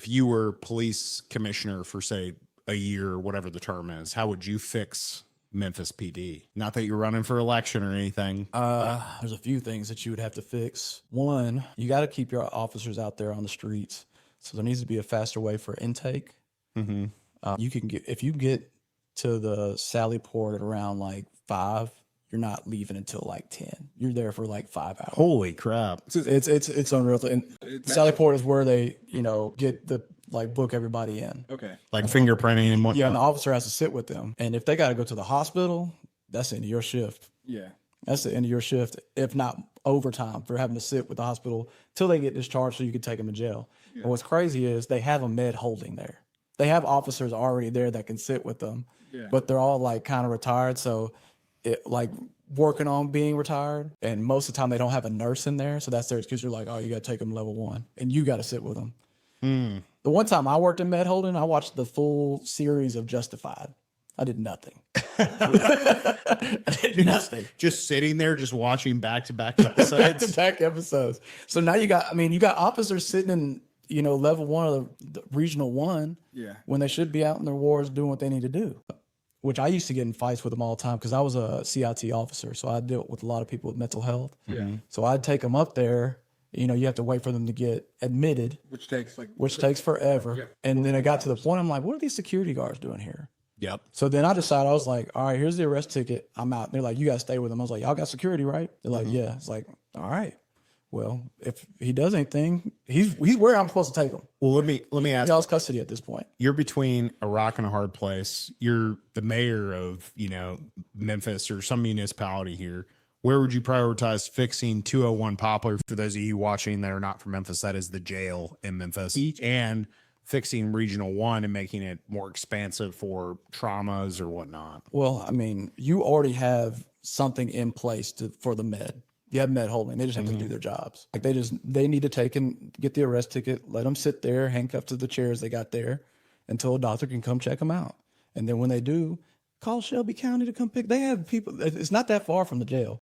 If you were police commissioner for, say, a year or whatever the term is, how would you fix Memphis PD? Not that you're running for election or anything. There's a few things that you would have to fix. One, you got to keep your officers out there on the streets. So there needs to be a faster way for intake. Mm-hmm. You can get, if you get to the Sally Port at around like 5, you're not leaving until like 10. You're there for like 5 hours. Holy crap. It's unreal. And Sally Port is where they, get the, like, book everybody in. Okay. Like fingerprinting and whatnot. Yeah, and the officer has to sit with them. And if they got to go to the hospital, that's the end of your shift. Yeah. That's the end of your shift, if not overtime, for having to sit with the hospital till they get discharged so you can take them to jail. Yeah. And what's crazy is they have a med holding there. They have officers already there that can sit with them, but they're all like kind of retired. So like working on being retired. And most of the time they don't have a nurse in there. So that's their excuse. You're like, oh, you got to take them level 1 and you got to sit with them. Mm. The one time I worked in med holding, I watched the full series of Justified. I did nothing. I did nothing. Just sitting there, just watching back-to-back episodes. Back-to-back episodes. So now you got officers sitting in, level 1 of the regional 1 when they should be out in their wards doing what they need to do. Which I used to get in fights with them all the time because I was a CIT officer. So I dealt with a lot of people with mental health. Yeah. So I'd take them up there. You have to wait for them to get admitted. Which takes forever. Yeah. And then it got to the point, I'm like, what are these security guards doing here? Yep. So then I decided, I was like, all right, here's the arrest ticket. I'm out. And they're like, you got to stay with them. I was like, y'all got security, right? They're like, yeah. It's like, all right. Well, if he does anything, he's where I'm supposed to take him. Well, let me ask. Y'all's custody at this point. You're between a rock and a hard place. You're the mayor of, Memphis or some municipality here. Where would you prioritize fixing 201 Poplar? For those of you watching that are not from Memphis, that is the jail in Memphis. And fixing Regional 1 and making it more expansive for traumas or whatnot. Well, I mean, you already have something in place for the med. You have med holding. They just have to do their jobs. Like they need to take and get the arrest ticket, let them sit there, handcuffed to the chairs they got there until a doctor can come check them out. And then when they do, call Shelby County to come pick. They have people. It's not that far from the jail.